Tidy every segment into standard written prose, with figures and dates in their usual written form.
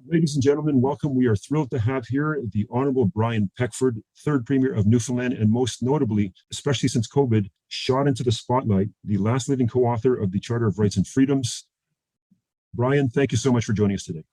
Ladies and gentlemen, welcome. We are thrilled to have here the Honourable Brian Peckford, third Premier of Newfoundland, and most notably, especially since COVID, shot into the spotlight, the last living co-author of the Charter of Rights and Freedoms. Brian, thank you so much for joining us today.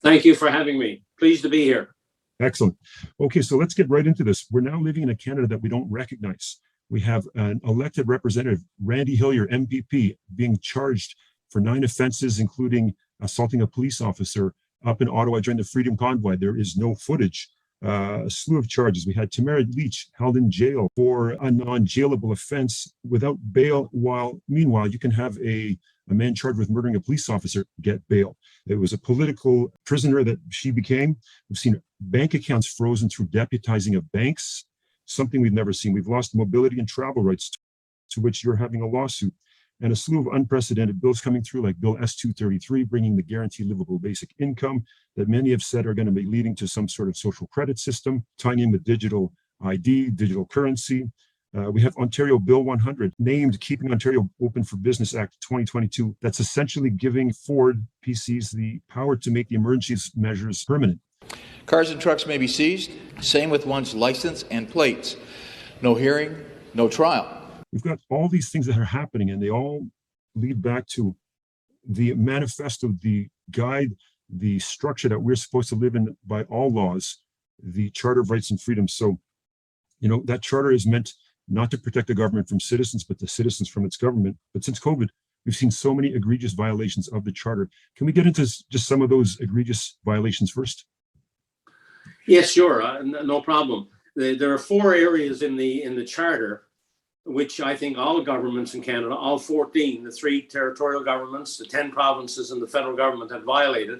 Thank you for having me. Pleased to be here. Excellent. Okay, so let's get right into this. We're now living in a Canada that we don't recognize. We have an elected representative, Randy Hillier, MPP, being charged for 9 offenses, including assaulting a police officer up in Ottawa during the Freedom Convoy. There is no footage. A slew of charges. We had Tamara Leach held in jail for a non-jailable offense without bail, while meanwhile you can have a man charged with murdering a police officer get bail. It was a political prisoner that she became. We've seen bank accounts frozen through deputizing of banks, something we've never seen. We've lost mobility and travel rights, to which you're having a lawsuit, and a slew of unprecedented bills coming through, like Bill S-233, bringing the guaranteed livable basic income that many have said are going to be leading to some sort of social credit system, tying in with digital ID, digital currency. We have Ontario Bill 100, named Keeping Ontario Open for Business Act 2022. That's essentially giving Ford PCs the power to make the emergency measures permanent. Cars and trucks may be seized, same with one's license and plates. No hearing, no trial. We've got all these things that are happening, and they all lead back to the manifesto, the guide, the structure that we're supposed to live in by all laws, the Charter of Rights and Freedoms. So, that charter is meant not to protect the government from citizens, but the citizens from its government. But since COVID, we've seen so many egregious violations of the charter. Can we get into just some of those egregious violations first? Yes, sure. No problem. There are 4 areas in the charter which I think all governments in Canada, all 14, the 3 territorial governments, the 10 provinces and the federal government have violated.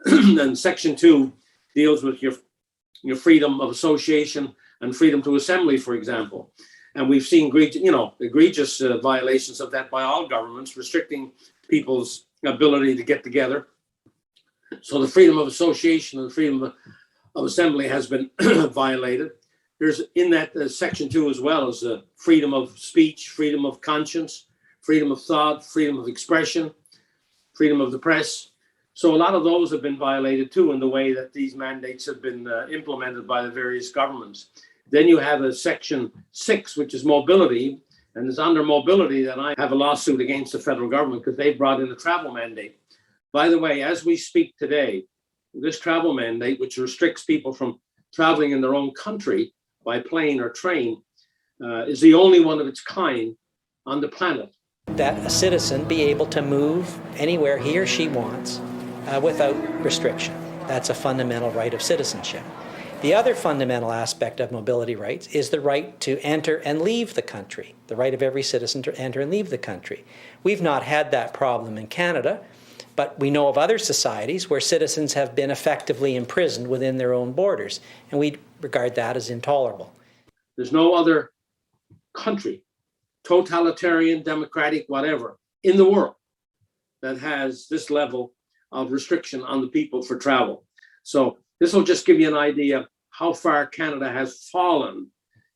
And Section 2 deals with your freedom of association and freedom to assembly, for example. And we've seen egregious violations of that by all governments, restricting people's ability to get together. So the freedom of association and freedom of assembly has been violated. There's in that Section 2 as well as freedom of speech, freedom of conscience, freedom of thought, freedom of expression, freedom of the press. So a lot of those have been violated too in the way that these mandates have been implemented by the various governments. Then you have a Section 6, which is mobility, and it's under mobility that I have a lawsuit against the federal government because they brought in a travel mandate. By the way, as we speak today, this travel mandate, which restricts people from traveling in their own country by plane or train, is the only one of its kind on the planet. That a citizen be able to move anywhere he or she wants without restriction. That's a fundamental right of citizenship. The other fundamental aspect of mobility rights is the right to enter and leave the country, the right of every citizen to enter and leave the country. We've not had that problem in Canada, but we know of other societies where citizens have been effectively imprisoned within their own borders, and we regard that as intolerable. There's no other country, totalitarian, democratic, whatever, in the world that has this level of restriction on the people for travel. So this will just give you an idea of how far Canada has fallen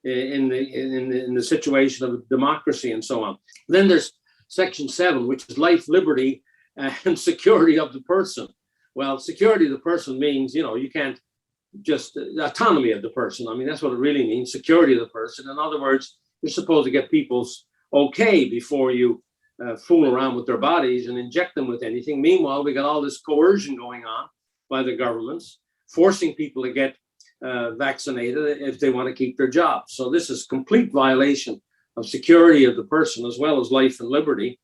in the situation of democracy and so on. Then there's Section 7, which is life, liberty, and security of the person. Well, security of the person means, you can't just autonomy of the person. I mean, that's what it really means, security of the person. In other words, you're supposed to get people's okay before you fool around with their bodies and inject them with anything. Meanwhile, we got all this coercion going on by the governments, forcing people to get vaccinated if they want to keep their jobs. So this is complete violation of security of the person as well as life and liberty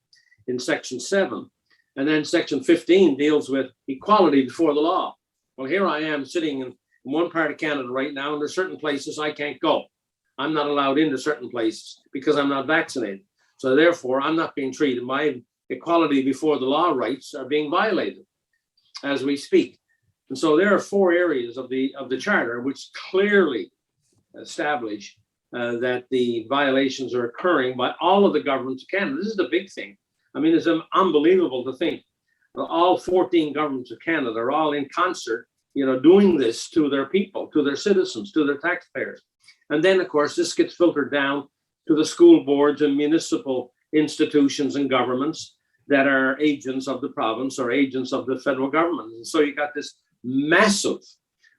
in Section 7. And then Section 15 deals with equality before the law. Well, here I am sitting in one part of Canada right now, and there's certain places I can't go. I'm not allowed into certain places because I'm not vaccinated. So therefore, I'm not being treated. My equality before the law rights are being violated as we speak. And so there are 4 areas of the charter which clearly establish that the violations are occurring by all of the governments of Canada. This is the big thing. I mean, it's unbelievable to think that all 14 governments of Canada are all in concert, doing this to their people, to their citizens, to their taxpayers. And then, of course, this gets filtered down to the school boards and municipal institutions and governments that are agents of the province or agents of the federal government. And so you got this massive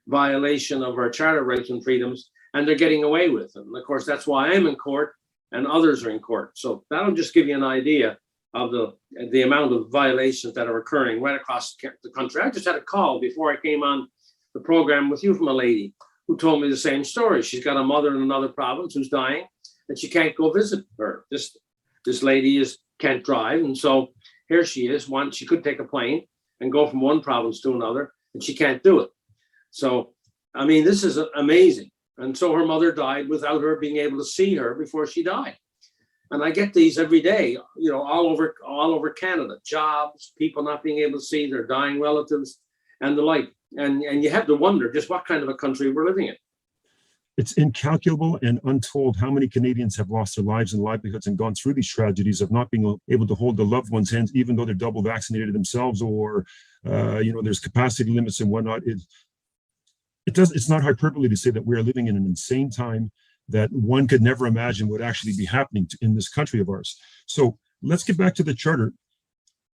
violation of our charter rights and freedoms, and they're getting away with it. And of course, that's why I'm in court and others are in court. So that'll just give you an idea of the amount of violations that are occurring right across the country. I just had a call before I came on the program with you from a lady who told me the same story. She's got a mother in another province who's dying, and she can't go visit her. This lady can't drive, and so here she is. She could take a plane and go from one province to another, and she can't do it. So, I mean, this is amazing. And so her mother died without her being able to see her before she died. And I get these every day, you know, all over Canada, jobs, people not being able to see their dying relatives and the like. And you have to wonder just what kind of a country we're living in. It's incalculable and untold how many Canadians have lost their lives and livelihoods and gone through these tragedies of not being able to hold the loved ones' hands, even though they're double vaccinated themselves, or, there's capacity limits and whatnot. It's not hyperbole to say that we are living in an insane time that one could never imagine would actually be happening in this country of ours. So let's get back to the charter.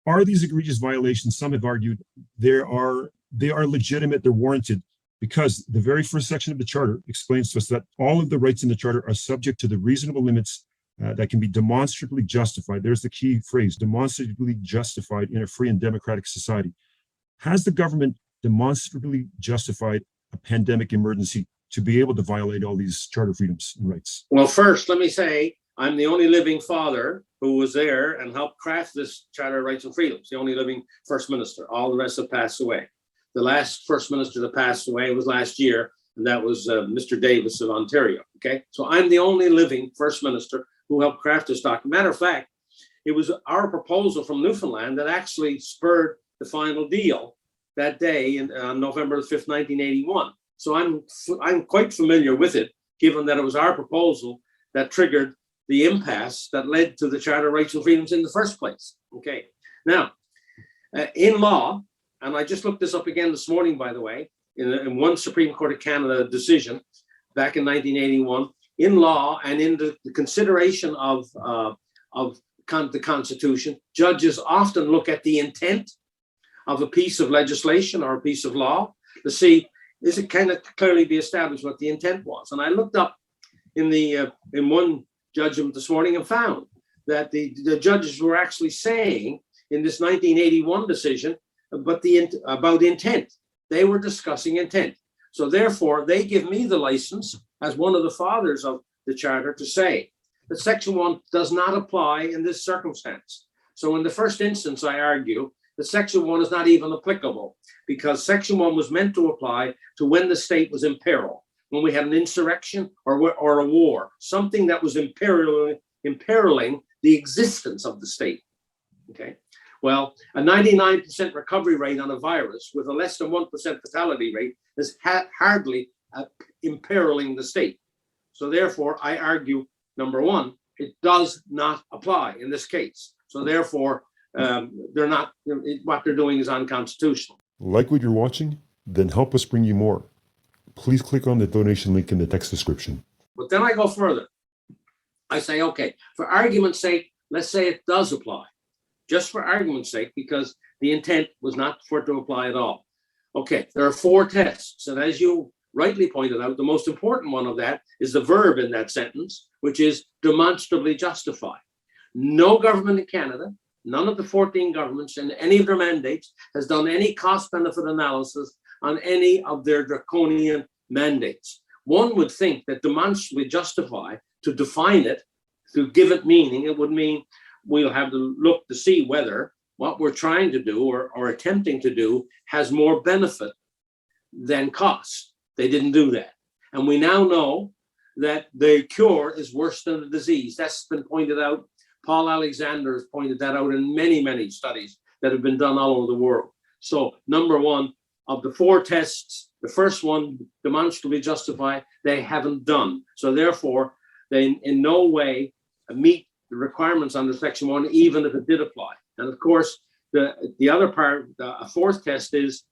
Are these egregious violations? Some have argued they are legitimate, they're warranted, because the very first section of the charter explains to us that all of the rights in the charter are subject to the reasonable limits that can be demonstrably justified. There's the key phrase, demonstrably justified in a free and democratic society. Has the government demonstrably justified a pandemic emergency to be able to violate all these charter freedoms and rights? Well, first, let me say I'm the only living father who was there and helped craft this Charter of Rights and Freedoms, the only living First Minister. All the rest have passed away. The last First Minister that passed away was last year, and that was Mr. Davis of Ontario. Okay, so I'm the only living First Minister who helped craft this document. Matter of fact, it was our proposal from Newfoundland that actually spurred the final deal that day on November the 5th, 1981. So I'm quite familiar with it, given that it was our proposal that triggered the impasse that led to the Charter of Rights and Freedoms in the first place. Okay, now in law, and I just looked this up again this morning, by the way, in one Supreme Court of Canada decision back in 1981, in law and in the consideration of the Constitution, judges often look at the intent of a piece of legislation or a piece of law to see, is it kind of clearly be established what the intent was. And I looked up in one judgment this morning and found that the judges were actually saying in this 1981 decision about intent. They were discussing intent. So therefore, they give me the license as one of the fathers of the Charter to say that Section 1 does not apply in this circumstance. So in the first instance, I argue that Section 1 is not even applicable, because Section 1 was meant to apply to when the state was in peril, when we had an insurrection or a war, something that was imperiling the existence of the state. Okay. Well, a 99% recovery rate on a virus with a less than 1% fatality rate is hardly imperiling the state. So therefore, I argue, number one, it does not apply in this case. So therefore, they're not, what they're doing is unconstitutional. Like what you're watching? Then help us bring you more. Please click on the donation link in the text description. But then I go further. I say, okay, for argument's sake, let's say it does apply. Just for argument's sake, because the intent was not for it to apply at all. Okay, there are 4 tests. And as you rightly pointed out, the most important one of that is the verb in that sentence, which is demonstrably justify. No government in Canada, none of the 14 governments in any of their mandates has done any cost-benefit analysis on any of their draconian mandates. One would think that demonstrably justify, to define it, to give it meaning, it would mean we'll have to look to see whether what we're trying to do or attempting to do has more benefit than cost. They didn't do that. And we now know that the cure is worse than the disease. That's been pointed out. Paul Alexander has pointed that out in many, many studies that have been done all over the world. So number one, of the 4 tests, the first one, demonstrably justify, they haven't done. So therefore, they in no way meet the requirements under Section 1, even if it did apply. And of course, the other part, a 4th test is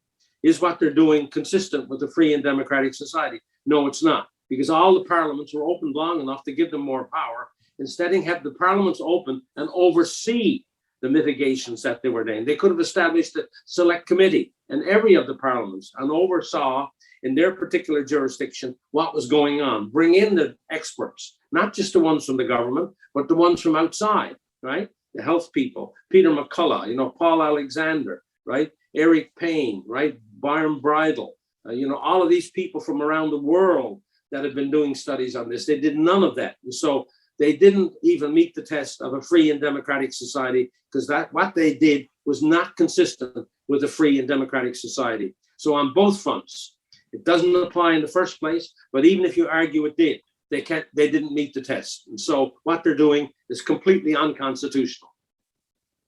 what they're doing consistent with a free and democratic society? No, it's not, because all the parliaments were opened long enough to give them more power. Instead, have the parliaments open and oversee the mitigations that they were doing. They could have established a select committee in every of the parliaments and oversaw in their particular jurisdiction what was going on. Bring in the experts, not just the ones from the government, but the ones from outside, right? The health people, Peter McCullough, Paul Alexander, right? Eric Payne, right? Byron Bridle, all of these people from around the world that have been doing studies on this. They did none of that. And so they didn't even meet the test of a free and democratic society, because what they did was not consistent with a free and democratic society. So on both fronts, it doesn't apply in the first place, but even if you argue it did, they didn't meet the test. And so what they're doing is completely unconstitutional.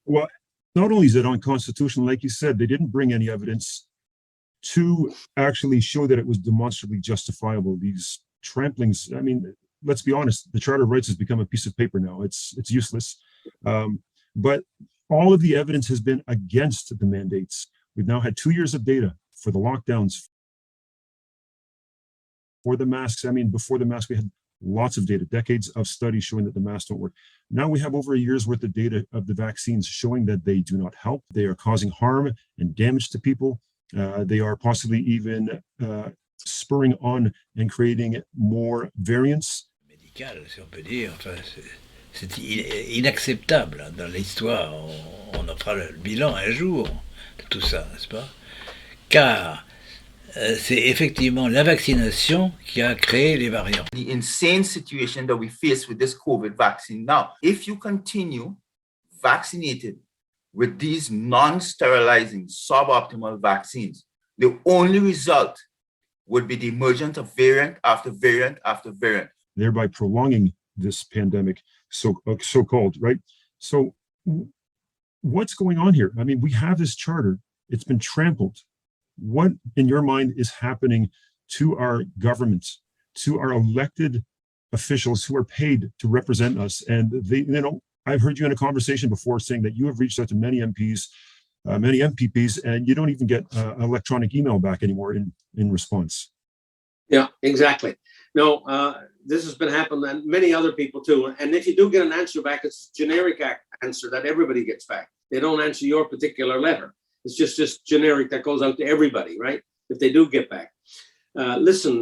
Well, not only is it unconstitutional, like you said, they didn't bring any evidence to actually show that it was demonstrably justifiable. These tramplings, I mean, let's be honest, the Charter of Rights has become a piece of paper now. It's useless. But all of the evidence has been against the mandates. We've now had 2 years of data for the lockdowns, for the masks. I mean, before the mask, we had lots of data, decades of studies showing that the masks don't work. Now we have over a year's worth of data of the vaccines showing that they do not help. They are causing harm and damage to people. They are possibly even spurring on and creating more variants. Médical, si on peut dire. Enfin, c'est inacceptable dans l'histoire. On en fera le bilan un jour de tout ça, n'est-ce pas? Car c'est effectivement la vaccination qui a créé les variants. The insane situation that we face with this COVID vaccine now. If you continue vaccinated with these non-sterilizing suboptimal vaccines, the only result would be the emergence of variant after variant after variant, thereby prolonging this pandemic, so-called, right? So what's going on here? I mean, we have this charter, it's been trampled. What, in your mind, is happening to our governments, to our elected officials who are paid to represent us? And they, I've heard you in a conversation before saying that you have reached out to many MPs, many MPPs, and you don't even get electronic email back anymore in response. Yeah, exactly. No, this has been happening, and many other people too. And if you do get an answer back, it's a generic answer that everybody gets back. They don't answer your particular letter. It's just generic that goes out to everybody, right? If they do get back. Listen,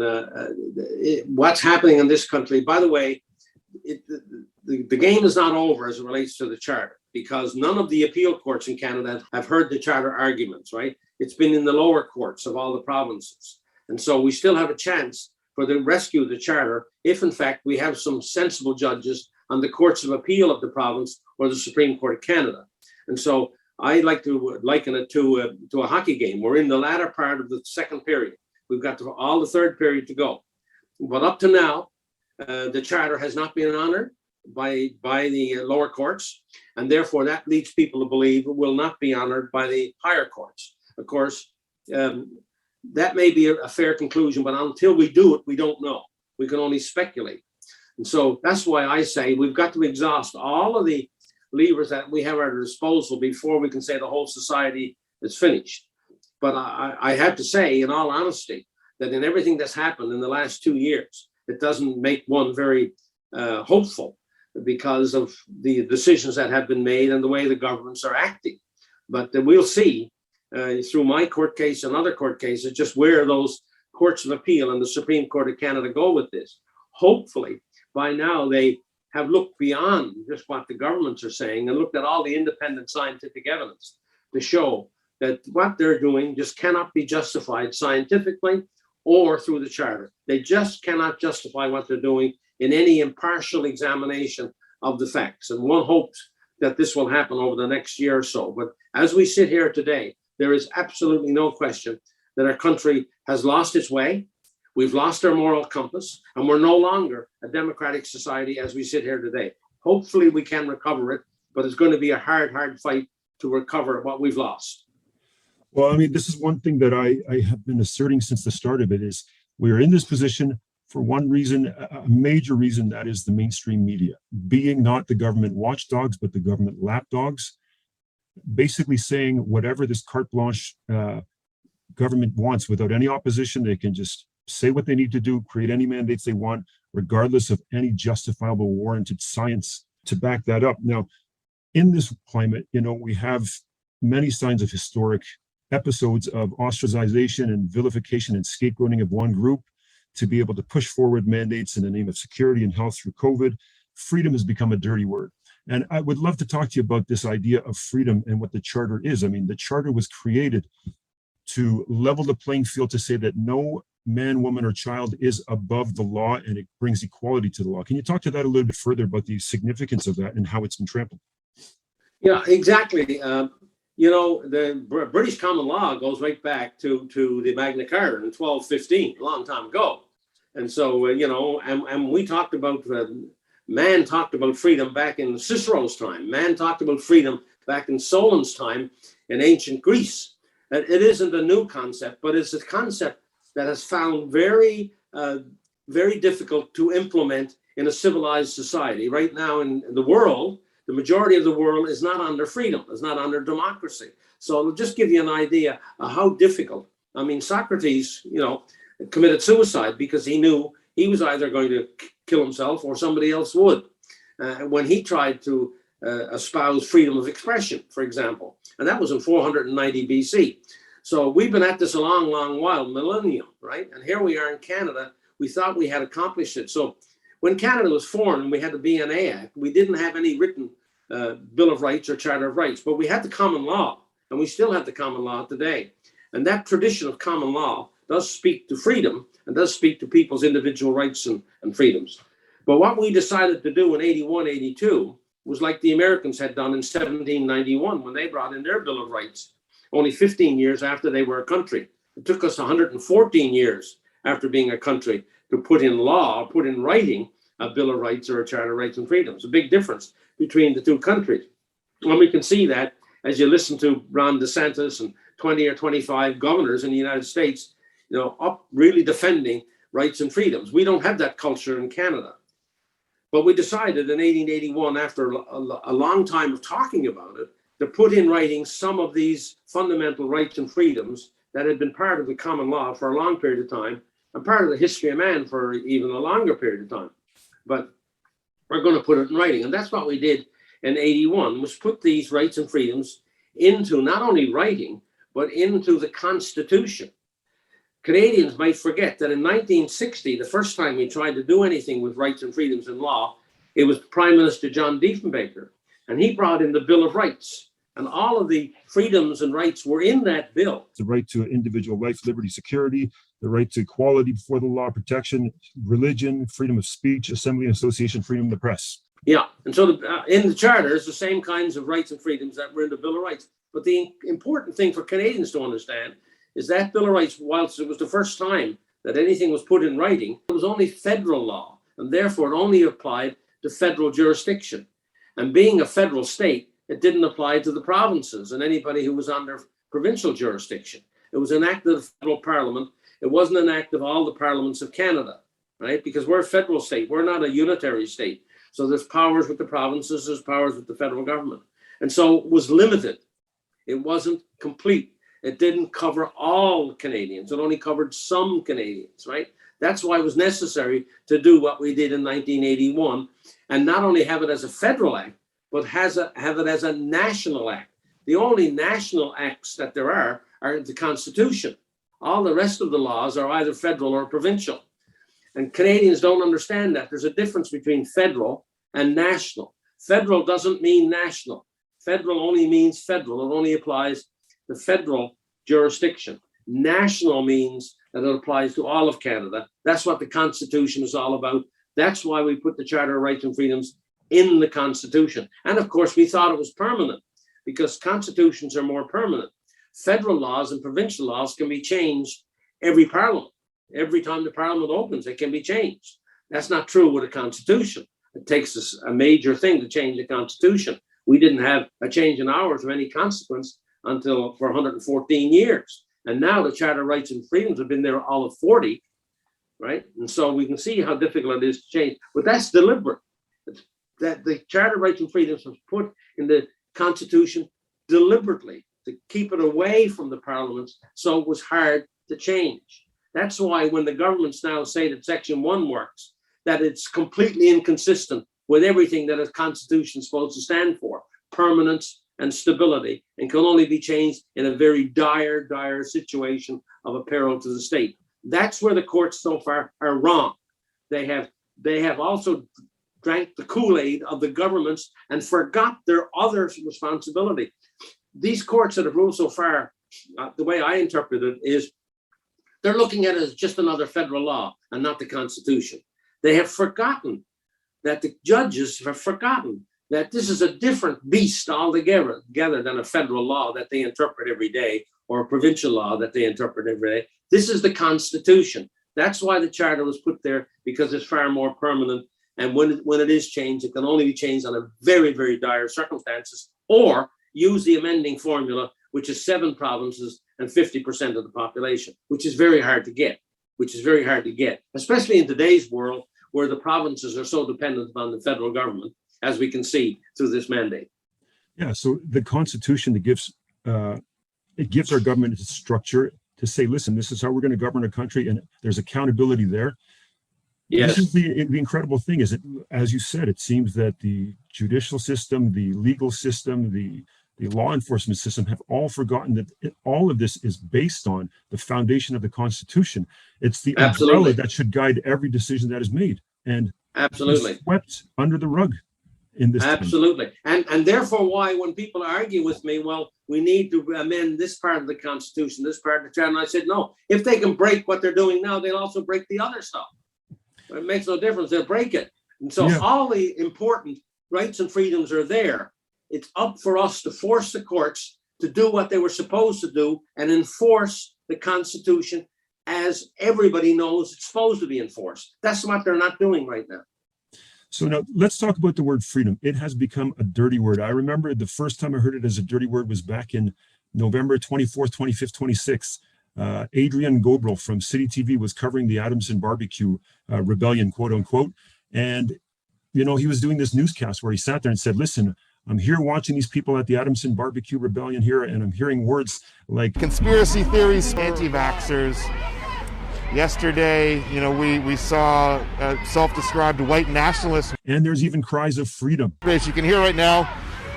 what's happening in this country, by the way, the game is not over as it relates to the Charter, because none of the appeal courts in Canada have heard the Charter arguments, right? It's been in the lower courts of all the provinces. And so we still have a chance for the rescue of the Charter if, in fact, we have some sensible judges on the courts of appeal of the province or the Supreme Court of Canada. And so I like to liken it to a hockey game. We're in the latter part of the second period. We've got all the third period to go. But up to now, the Charter has not been honored by the lower courts, and therefore that leads people to believe it will not be honored by the higher courts. Of course, that may be a fair conclusion, but until we do it, we don't know. We can only speculate. And so that's why I say we've got to exhaust all of the levers that we have at our disposal before we can say the whole society is finished. But I have to say, in all honesty, that in everything that's happened in the last 2 years, it doesn't make one very hopeful because of the decisions that have been made and the way the governments are acting. But we'll see through my court case and other court cases just where those courts of appeal and the Supreme Court of Canada go with this. Hopefully, by now they have looked beyond just what the governments are saying and looked at all the independent scientific evidence to show that what they're doing just cannot be justified scientifically or through the Charter. They just cannot justify what they're doing in any impartial examination of the facts. And one hopes that this will happen over the next year or so. But as we sit here today, there is absolutely no question that our country has lost its way. We've lost our moral compass, and we're no longer a democratic society as we sit here today. Hopefully we can recover it, but it's going to be a hard fight to recover what we've lost. Well, I mean, this is one thing that I have been asserting since the start of it is we are in this position for one reason, a major reason, that is the mainstream media, being not the government watchdogs, but the government lapdogs, basically saying whatever this carte blanche government wants without any opposition. They can just say what they need to do, create any mandates they want, regardless of any justifiable warranted science to back that up. Now, in this climate, we have many signs of historic episodes of ostracization and vilification and scapegoating of one group to be able to push forward mandates in the name of security and health through COVID. Freedom has become a dirty word. And I would love to talk to you about this idea of freedom and what the Charter is. I mean, the Charter was created to level the playing field, to say that no man, woman, or child is above the law, and it brings equality to the law. Can you talk to that a little bit further about the significance of that and how it's been trampled? Yeah, exactly. The British common law goes right back to the Magna Carta in 1215, a long time ago. And so, and we talked about, man talked about freedom back in Cicero's time. Man talked about freedom back in Solon's time in ancient Greece. And it isn't a new concept, but it's a concept that has found very, very difficult to implement in a civilized society. Right now in the world, the majority of the world is not under freedom, is not under democracy. So it'll just give you an idea of how difficult. I mean, Socrates, committed suicide because he knew he was either going to kill himself or somebody else would. When he tried to espouse freedom of expression, for example, and that was in 490 BC. So we've been at this a long, long while, millennium, right? And here we are in Canada. We thought we had accomplished it. So when Canada was formed and we had the BNA Act, we didn't have any written Bill of Rights or Charter of Rights, but we had the common law, and we still have the common law today. And that tradition of common law does speak to freedom and does speak to people's individual rights and freedoms. But what we decided to do in 81, 82 was like the Americans had done in 1791 when they brought in their Bill of Rights, only 15 years after they were a country. It took us 114 years after being a country to put in law, put in writing a Bill of Rights or a Charter of Rights and Freedoms. A big difference between the two countries. And we can see that as you listen to Ron DeSantis and 20 or 25 governors in the United States, up really defending rights and freedoms. We don't have that culture in Canada. But we decided in 1881, after a long time of talking about it, to put in writing some of these fundamental rights and freedoms that had been part of the common law for a long period of time and part of the history of man for even a longer period of time. But we're going to put it in writing. And that's what we did in 81, was put these rights and freedoms into not only writing, but into the Constitution. Canadians might forget that in 1960, the first time we tried to do anything with rights and freedoms in law, it was Prime Minister John Diefenbaker, and he brought in the Bill of Rights, and all of the freedoms and rights were in that bill. The right to individual life, liberty, security, the right to equality before the law, protection, religion, freedom of speech, assembly and association, freedom of the press. Yeah, and so in the Charter is the same kinds of rights and freedoms that were in the Bill of Rights. But the important thing for Canadians to understand is that Bill of Rights, whilst it was the first time that anything was put in writing, it was only federal law, and therefore it only applied to federal jurisdiction. And being a federal state, it didn't apply to the provinces and anybody who was under provincial jurisdiction. It was an act of the federal parliament. It wasn't an act of all the parliaments of Canada, right? Because we're a federal state. We're not a unitary state. So there's powers with the provinces, there's powers with the federal government. And so it was limited. It wasn't complete. It didn't cover all Canadians. It only covered some Canadians, right? That's why it was necessary to do what we did in 1981 and not only have it as a federal act, but have it as a national act. The only national acts that there are the Constitution. All the rest of the laws are either federal or provincial. And Canadians don't understand that. There's a difference between federal and national. Federal doesn't mean national. Federal only means federal. It only applies to federal jurisdiction. National means that it applies to all of Canada. That's what the Constitution is all about. That's why we put the Charter of Rights and Freedoms in the Constitution. And of course, we thought it was permanent because constitutions are more permanent. Federal laws and provincial laws can be changed every parliament. Every time the parliament opens, it can be changed. That's not true with a constitution. It takes us a major thing to change the Constitution. We didn't have a change in ours of any consequence until for 114 years. And now the Charter of Rights and Freedoms have been there all of 40, right? And so we can see how difficult it is to change. But that's deliberate. That the Charter of Rights and Freedoms was put in the Constitution deliberately to keep it away from the parliaments, so it was hard to change. That's why when the governments now say that Section 1 works, that it's completely inconsistent with everything that a constitution is supposed to stand for. permanence, and stability, and can only be changed in a very dire situation of a peril to the state. That's where the courts so far are wrong. They have also drank the Kool-Aid of the governments and forgot their other responsibility. These courts that have ruled so far, the way I interpret it is they're looking at it as just another federal law and not the Constitution. They have forgotten that the judges have forgotten that this is a different beast altogether than a federal law that they interpret every day or a provincial law that they interpret every day. This is the Constitution. That's why the charter was put there, because it's far more permanent. And when it is changed, it can only be changed under very, very dire circumstances, or use the amending formula, which is 7 provinces and 50% of the population, which is very hard to get, especially in today's world where the provinces are so dependent on the federal government, as we can see through this mandate. Yeah, so the Constitution that gives our government its structure to say, listen, this is how we're going to govern a country, and there's accountability there. Yes. This is the incredible thing is that, as you said, it seems that the judicial system, the legal system, the law enforcement system have all forgotten that all of this is based on the foundation of the Constitution. It's the umbrella that should guide every decision that is made, and absolutely swept under the rug in this absolutely time. And therefore why when people argue with me, well, we need to amend this part of the Constitution, this part of the charter, and I said, no, if they can break what they're doing now, they'll also break the other stuff. It makes no difference, they'll break it. And so all the important rights and freedoms are there. It's up for us to force the courts to do what they were supposed to do and enforce the Constitution as everybody knows it's supposed to be enforced. That's what they're not doing right now. So now let's talk about the word freedom. It has become a dirty word. I remember the first time I heard it as a dirty word was back in November 24th, 25th, 26th. Adrian Gobrel from City TV was covering the Adamson barbecue rebellion, quote unquote. And, you know, he was doing this newscast where he sat there and said, listen, I'm here watching these people at the Adamson barbecue rebellion here, and I'm hearing words like conspiracy theories, anti-vaxxers. Yesterday, you know, we saw self-described white nationalists. And there's even cries of freedom. As you can hear right now,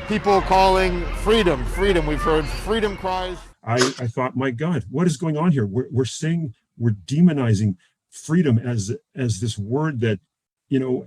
people calling freedom, freedom. We've heard freedom cries. I thought, my God, what is going on here? We're saying, we're demonizing freedom as this word that, you know,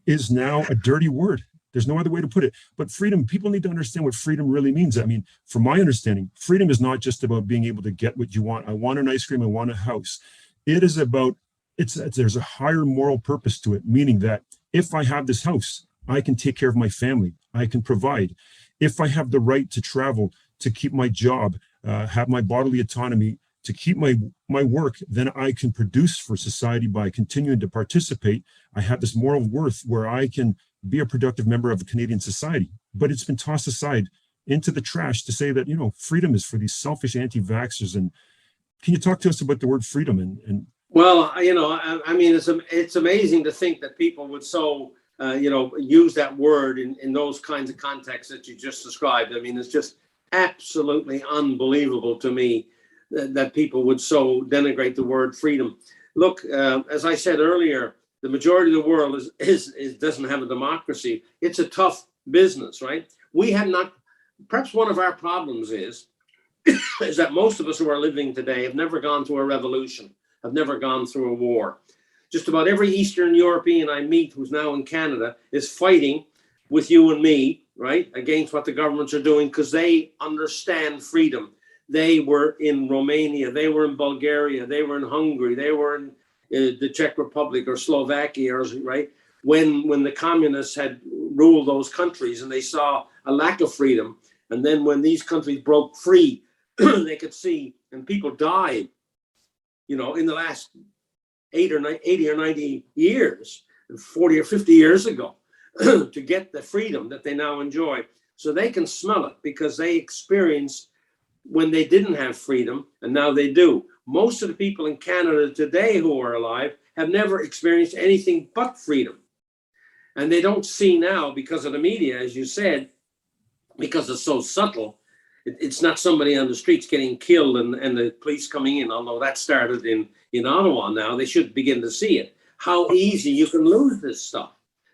is now a dirty word. There's no other way to put it. But freedom, people need to understand what freedom really means. I mean, from my understanding, freedom is not just about being able to get what you want. I want an ice cream, I want a house. It is about, there's a higher moral purpose to it, meaning that if I have this house, I can take care of my family, I can provide. If I have the right to travel, to keep my job, have my bodily autonomy, to keep my work, then I can produce for society by continuing to participate. I have this moral worth where I can be a productive member of a Canadian society. But it's been tossed aside into the trash to say that, you know, freedom is for these selfish anti-vaxxers. And can you talk to us about the word freedom? And well, you know, I mean, it's amazing to think that people would so, you know, use that word in those kinds of contexts that you just described. I mean, it's just absolutely unbelievable to me that people would so denigrate the word freedom. Look, as I said earlier, the majority of the world doesn't have a democracy. It's a tough business, right? We have not, perhaps one of our problems is that most of us who are living today have never gone through a revolution, have never gone through a war. Just about every Eastern European I meet who's now in Canada is fighting with you and me, right, against what the governments are doing because they understand freedom. They were in Romania, they were in Bulgaria, they were in Hungary, they were in the Czech Republic or Slovakia, right? When the communists had ruled those countries and they saw a lack of freedom. And then when these countries broke free, they could see, and people died, you know, in the last 80 or 90 years, 40 or 50 years ago, to get the freedom that they now enjoy. So they can smell it because they experienced when they didn't have freedom, and now they do. Most of the people in Canada today who are alive have never experienced anything but freedom. And they don't see now, because of the media, as you said, because it's so subtle, it's not somebody on the streets getting killed and the police coming in, although that started in Ottawa now. They should begin to see it. How easy you can lose this stuff,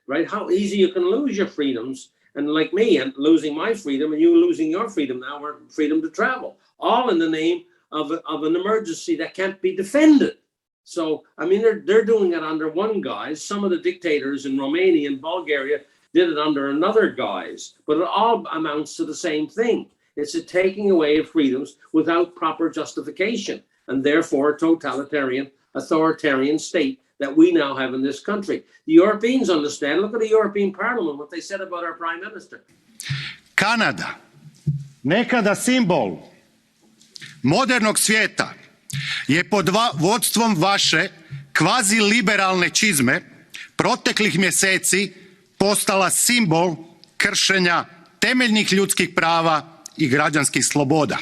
right? How easy you can lose your freedoms and like me, and losing my freedom, and you losing your freedom now, or freedom to travel, all in the name of an emergency that can't be defended. So, I mean, they're doing it under one guise. Some of the dictators in Romania and Bulgaria did it under another guise, but it all amounts to the same thing. It's a taking away of freedoms without proper justification, and therefore a totalitarian, authoritarian state that we now have in this country. The Europeans understand. Look at the European Parliament, what they said about our Prime Minister. Kanada, nekada simbol modernog svijeta, je pod vodstvom vaše kvazi-liberalne čizme proteklih mjeseci postala simbol kršenja temeljnih ljudskih prava i građanskih sloboda.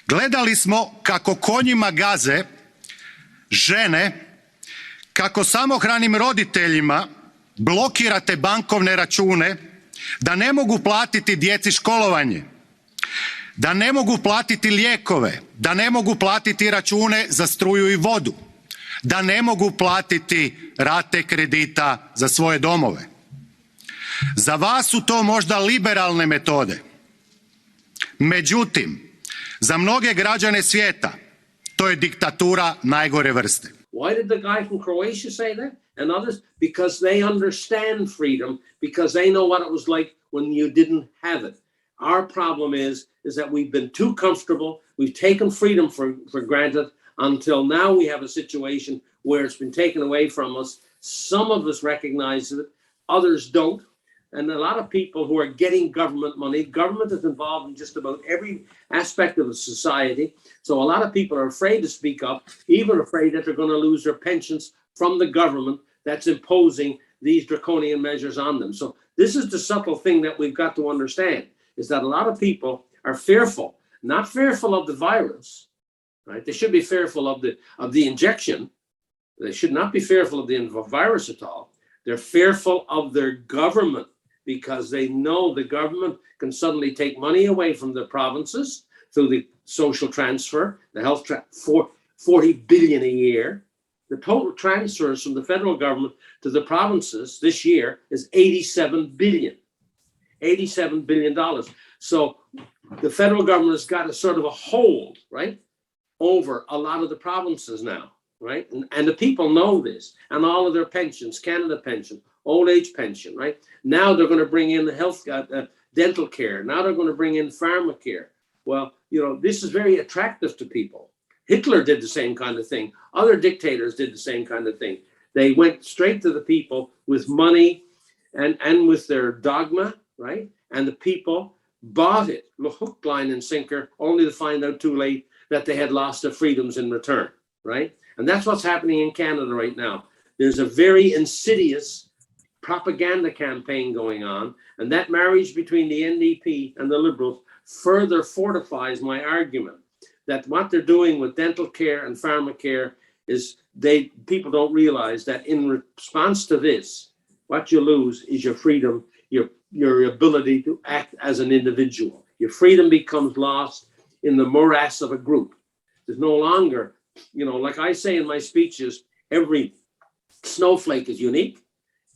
Gledali smo kako konjima gaze žene, kako samohranim roditeljima blokirate bankovne račune, da ne mogu platiti djeci školovanje, da ne mogu platiti lijekove, da ne mogu platiti račune za struju i vodu, da ne mogu platiti rate kredita za svoje domove. Za vas su to možda liberalne metode. Međutim, za mnoge građane svijeta to je diktatura najgore vrste. Why did the guy from Croatia say that and others? Because they understand freedom, because they know what it was like when you didn't have it. Our problem is that we've been too comfortable. We've taken freedom for granted until now we have a situation where it's been taken away from us. Some of us recognize it, others don't. And a lot of people who are getting government money, government is involved in just about every aspect of the society. So a lot of people are afraid to speak up, even afraid that they're going to lose their pensions from the government that's imposing these draconian measures on them. So this is the subtle thing that we've got to understand, is that a lot of people are fearful, not fearful of the virus, right? They should be fearful of the injection. They should not be fearful of the virus at all. They're fearful of their government, because they know the government can suddenly take money away from the provinces through the social transfer, the health 40 billion a year. The total transfers from the federal government to the provinces this year is $87 billion. So the federal government has got a sort of a hold, right, over a lot of the provinces now, right? And the people know this, and all of their pensions, Canada pension, old age pension, right? Now they're going to bring in the health, dental care. Now they're going to bring in pharmacare. Well, you know, this is very attractive to people. Hitler did the same kind of thing. Other dictators did the same kind of thing. They went straight to the people with money and with their dogma, right? And the people bought it, hook, line, and sinker, only to find out too late that they had lost their freedoms in return, right? And that's what's happening in Canada right now. There's a very insidious propaganda campaign going on, and that marriage between the NDP and the Liberals further fortifies my argument that what they're doing with dental care and pharmacare is people don't realize that in response to this, what you lose is your freedom, your ability to act as an individual. Your freedom becomes lost in the morass of a group. There's no longer, you know, like I say in my speeches, every snowflake is unique.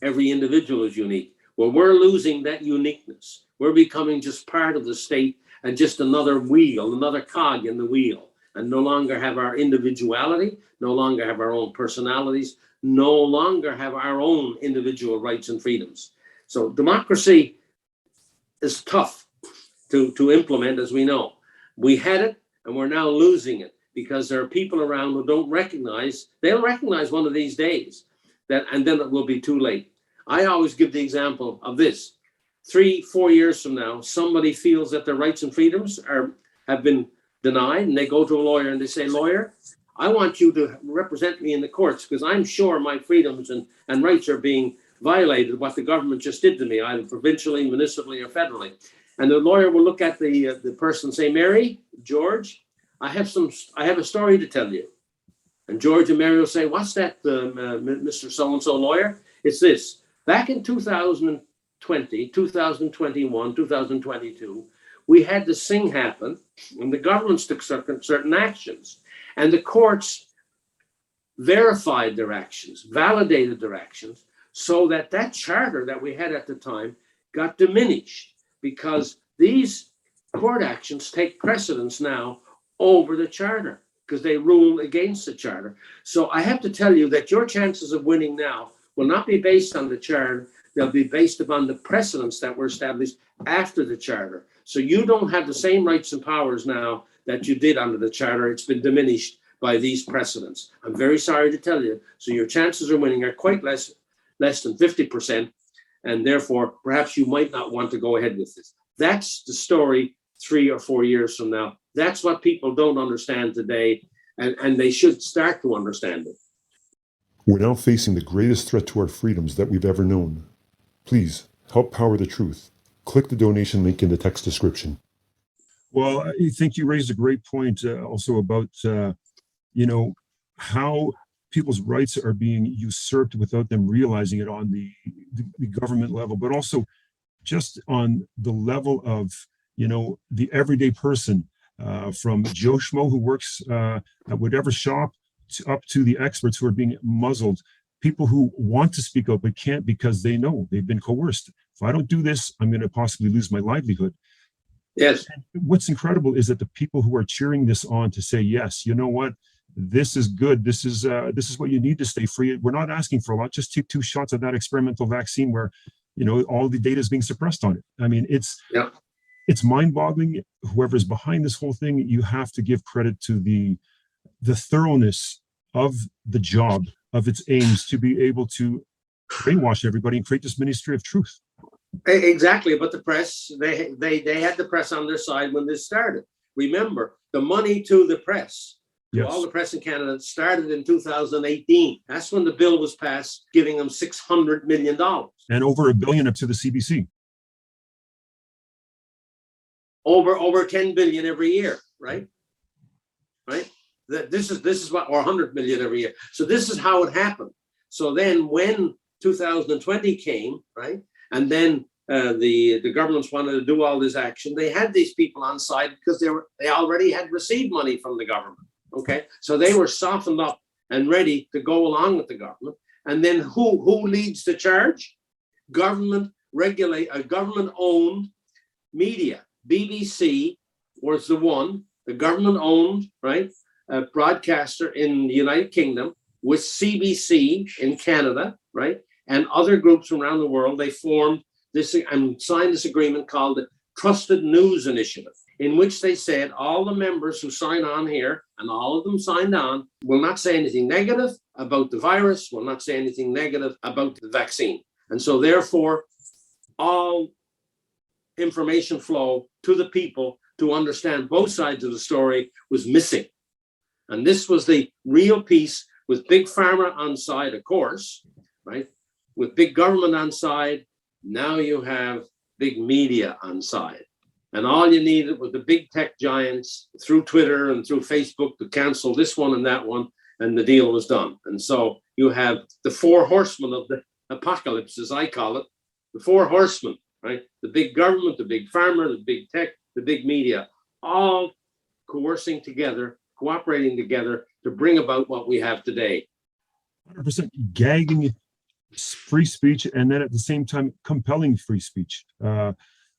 Every individual is unique. Well, we're losing that uniqueness. We're becoming just part of the state and just another wheel, another cog in the wheel, and no longer have our individuality, no longer have our own personalities, no longer have our own individual rights and freedoms. So democracy is tough to implement, as we know. We had it, and we're now losing it because there are people around who don't recognize, they'll recognize one of these days, and then it will be too late. I always give the example of this. 3-4 years from now, somebody feels that their rights and freedoms have been denied, and they go to a lawyer and they say, lawyer, I want you to represent me in the courts because I'm sure my freedoms and rights are being violated, what the government just did to me, either provincially, municipally, or federally. And the lawyer will look at the person and say, Mary, George, I have a story to tell you. And George and Mary will say, what's that, Mr. So-and-so lawyer? It's this. Back in 2020, 2021, 2022, we had this thing happen, and the governments took certain actions, and the courts verified their actions, validated their actions, so that charter that we had at the time got diminished because these court actions take precedence now over the charter because they rule against the charter. So I have to tell you that your chances of winning now will not be based on the charter. They'll be based upon the precedents that were established after the charter. So you don't have the same rights and powers now that you did under the charter. It's been diminished by these precedents. I'm very sorry to tell you. So your chances of winning are quite less than 50%. And therefore, perhaps you might not want to go ahead with this. That's the story 3 or 4 years from now. That's what people don't understand today. And they should start to understand it. We're now facing the greatest threat to our freedoms that we've ever known. Please help power the truth. Click the donation link in the text description. Well, I think you raised a great point also about, how people's rights are being usurped without them realizing it on the government level, but also just on the level of, the everyday person, from Joe Schmo who works at whatever shop up to the experts who are being muzzled, people who want to speak out but can't because they know they've been coerced. If I don't do this, I'm going to possibly lose my livelihood. Yes. And what's incredible is that the people who are cheering this on to say, yes, you know what, this is good. This is what you need to stay free. We're not asking for a lot. Just take 2 shots of that experimental vaccine where, all the data is being suppressed on it. I mean, it's mind-boggling. Whoever's behind this whole thing, you have to give credit to the thoroughness of the job, of its aims to be able to brainwash everybody and create this ministry of truth. Exactly, but the press, they had the press on their side when this started. Remember, the money to the press, to all the press in Canada, started in 2018. That's when the bill was passed, giving them $600 million. And over $1 billion up to the CBC. Over 10 billion every year, right? Right? This is what, or 100 million every year. So this is how it happened. So then when 2020 came, right? And then the governments wanted to do all this action. They had these people on side because they already had received money from the government. Okay, so they were softened up and ready to go along with the government. And then who leads the charge? Government government-owned media. BBC was the government-owned, right, broadcaster in the United Kingdom with CBC in Canada, right, and other groups around the world. They formed this and signed this agreement called the Trusted News Initiative, in which they said all the members who sign on here, and all of them signed on, will not say anything negative about the virus, will not say anything negative about the vaccine. And so therefore, all information flow to the people to understand both sides of the story was missing. And this was the real piece, with Big Pharma on side, of course, right? With big government on side, now you have big media on side. And all you needed was the big tech giants through Twitter and through Facebook to cancel this one and that one, and the deal was done. And so you have the 4 horsemen of the apocalypse, as I call it, the 4 horsemen, right? The big government, the big farmer, the big tech, the big media, all coercing together, cooperating together to bring about what we have today. 100% gagging free speech, and then at the same time compelling free speech.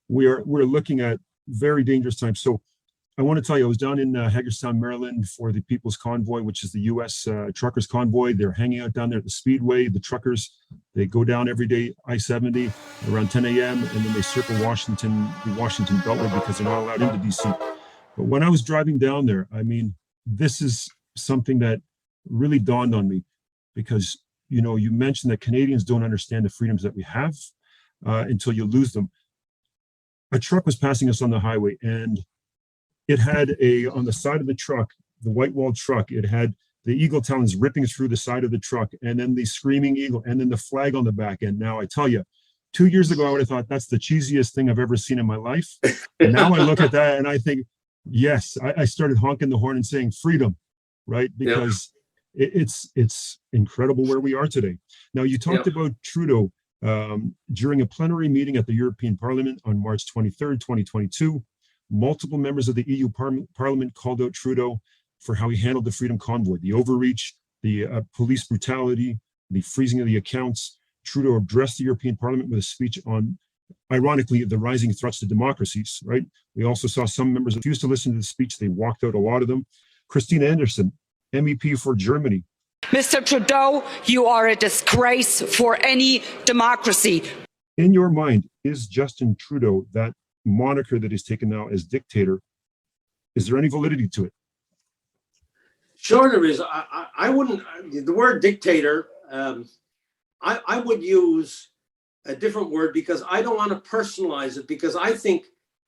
We're looking at very dangerous times. So I want to tell you, I was down in Hagerstown, Maryland for the People's Convoy, which is the U.S. Truckers Convoy. They're hanging out down there at the Speedway. The truckers, they go down every day, I-70, around 10 a.m., and then they circle the Washington Beltway because they're not allowed into D.C. But when I was driving down there, I mean, this is something that really dawned on me, because, you mentioned that Canadians don't understand the freedoms that we have until you lose them. A truck was passing us on the highway, and it had on the side of the truck, the white-walled truck, it had the eagle talons ripping through the side of the truck, and then the screaming eagle, and then the flag on the back end. Now, I tell you, 2 years ago, I would have thought that's the cheesiest thing I've ever seen in my life. And now I look at that and I think, yes, I started honking the horn and saying freedom, right? Because it's incredible where we are today. Now, you talked about Trudeau during a plenary meeting at the European Parliament on March 23rd, 2022. Multiple members of the EU Parliament called out Trudeau for how he handled the Freedom Convoy, the overreach, the police brutality, the freezing of the accounts. Trudeau addressed the European Parliament with a speech on ironically, the rising threats to democracies, right? We also saw some members refuse to listen to the speech. They walked out, a lot of them. Christine Anderson, MEP for Germany. Mr. Trudeau, you are a disgrace for any democracy. In your mind, is Justin Trudeau that moniker that is taken now as dictator? Is there any validity to it? Sure, there is. I wouldn't, the word dictator, I would use a different word because I don't want to personalize it, because I think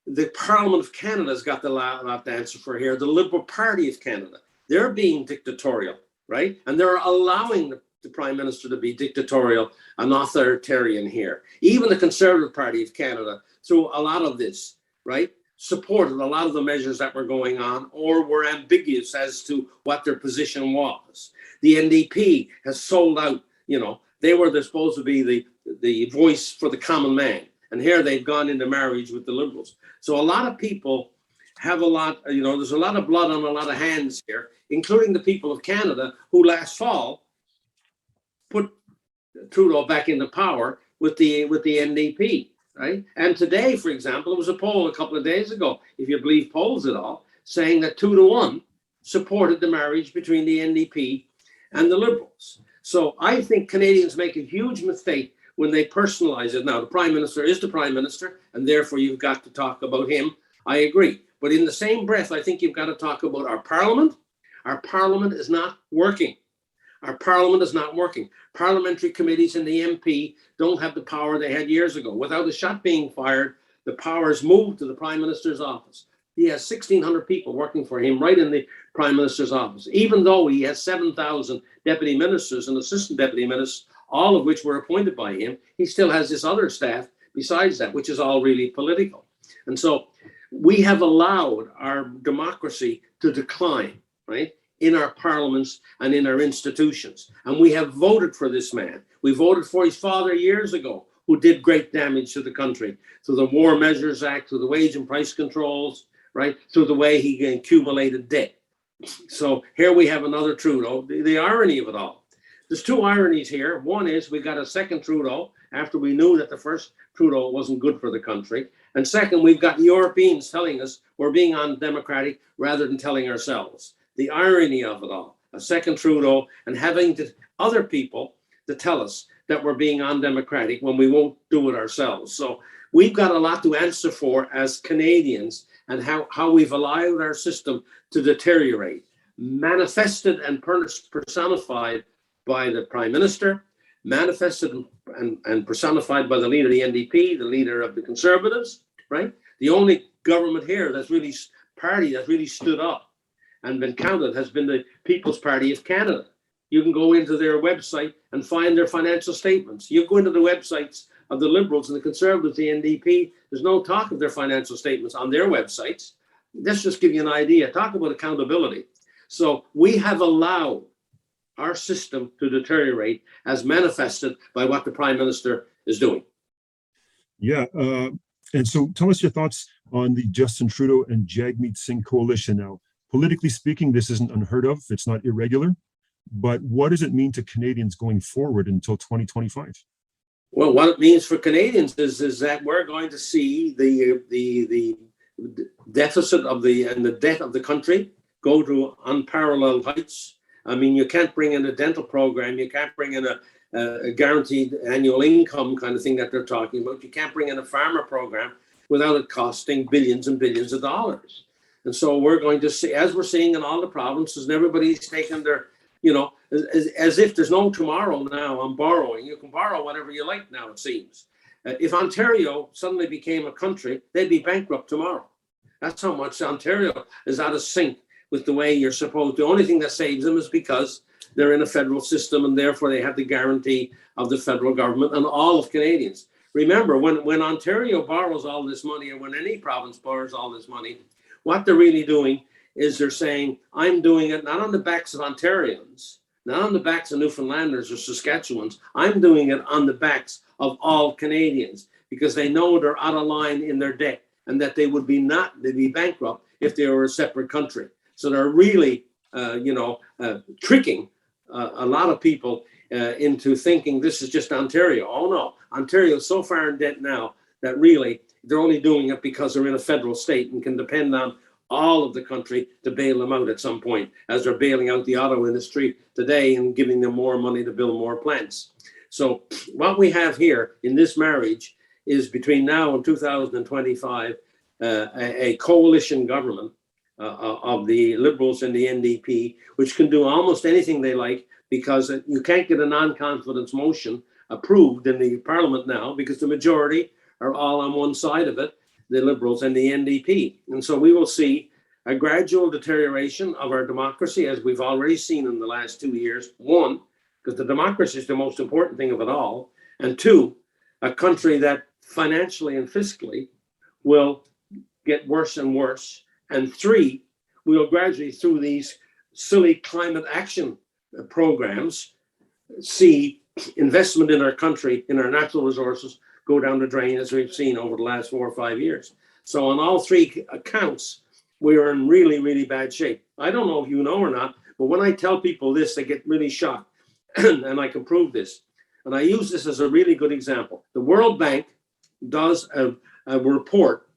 the Parliament of Canada has got the last answer for here. The Liberal Party of Canada, they're being dictatorial, right? And they're allowing the Prime Minister to be dictatorial and authoritarian here. Even the Conservative Party of Canada, through a lot of this, right, supported a lot of the measures that were going on, or were ambiguous as to what their position was. The NDP has sold out, you know, they're supposed to be the voice for the common man. And here they've gone into marriage with the Liberals. So a lot of people have a lot, you know, there's a lot of blood on a lot of hands here, including the people of Canada who last fall put Trudeau back into power with the NDP, right? And today, for example, there was a poll a couple of days ago, if you believe polls at all, saying that 2-1 supported the marriage between the NDP and the Liberals. So I think Canadians make a huge mistake when they personalize it. Now, the Prime Minister is the Prime Minister, and therefore you've got to talk about him. I agree. But in the same breath, I think you've got to talk about our Parliament. Our Parliament is not working. Our Parliament is not working. Parliamentary committees and the MP don't have the power they had years ago. Without a shot being fired, the powers moved to the Prime Minister's office. He has 1,600 people working for him right in the Prime Minister's office, even though he has 7,000 deputy ministers and assistant deputy ministers, all of which were appointed by him. He still has this other staff besides that, which is all really political. And so we have allowed our democracy to decline, right, in our parliaments and in our institutions. And we have voted for this man. We voted for his father years ago, who did great damage to the country through the War Measures Act, through the wage and price controls, right, through the way he accumulated debt. So here we have another Trudeau. The irony of it all. There's two ironies here. One is we got a second Trudeau after we knew that the first Trudeau wasn't good for the country. And second, we've got Europeans telling us we're being undemocratic rather than telling ourselves. The irony of it all, a second Trudeau and having other people to tell us that we're being undemocratic when we won't do it ourselves. So we've got a lot to answer for as Canadians, and how we've allowed our system to deteriorate, manifested and personified by the Prime Minister, manifested and personified by the leader of the NDP, the leader of the Conservatives, right? The only government here that's really party that's really stood up and been counted has been the People's Party of Canada. You can go into their website and find their financial statements. You go into the websites of the Liberals and the Conservatives, the NDP, there's no talk of their financial statements on their websites. Let's just give you an idea. Talk about accountability. So we have allowed our system to deteriorate as manifested by what the Prime Minister is doing. Yeah. And so tell us your thoughts on the Justin Trudeau and Jagmeet Singh coalition now. Politically speaking, this isn't unheard of. It's not irregular. But what does it mean to Canadians going forward until 2025? Well, what it means for Canadians is that we're going to see the deficit of the debt of the country go to unparalleled heights. I mean, you can't bring in a dental program. You can't bring in a guaranteed annual income kind of thing that they're talking about. You can't bring in a farmer program without it costing billions and billions of dollars. And so we're going to see, as we're seeing in all the provinces, and everybody's taking their, you know, as if there's no tomorrow now on borrowing. You can borrow whatever you like now, it seems. If Ontario suddenly became a country, they'd be bankrupt tomorrow. That's how much Ontario is out of sync with the way you're supposed to. The only thing that saves them is because they're in a federal system and therefore they have the guarantee of the federal government and all of Canadians. Remember, when Ontario borrows all this money, or when any province borrows all this money, what they're really doing is they're saying, I'm doing it not on the backs of Ontarians, not on the backs of Newfoundlanders or Saskatchewans. I'm doing it on the backs of all Canadians, because they know they're out of line in their debt and that they would be they'd be bankrupt if they were a separate country. So they're really, tricking a lot of people into thinking this is just Ontario. Oh no, Ontario is so far in debt now that really they're only doing it because they're in a federal state and can depend on all of the country to bail them out at some point, as they're bailing out the auto industry today and giving them more money to build more plants. So what we have here in this marriage is between now and 2025, a coalition government of the Liberals and the NDP, which can do almost anything they like, because you can't get a non-confidence motion approved in the Parliament now because the majority are all on one side of it, the Liberals and the NDP. And so we will see a gradual deterioration of our democracy, as we've already seen in the last 2 years. One, because the democracy is the most important thing of it all. And two, a country that financially and fiscally will get worse and worse. And three, we will gradually, through these silly climate action programs, see investment in our country, in our natural resources, go down the drain, as we've seen over the last 4 or 5 years. So on all three accounts, we are in really, really bad shape. I don't know if you know or not, but when I tell people this, they get really shocked. And I can prove this. And I use this as a really good example. The World Bank does a report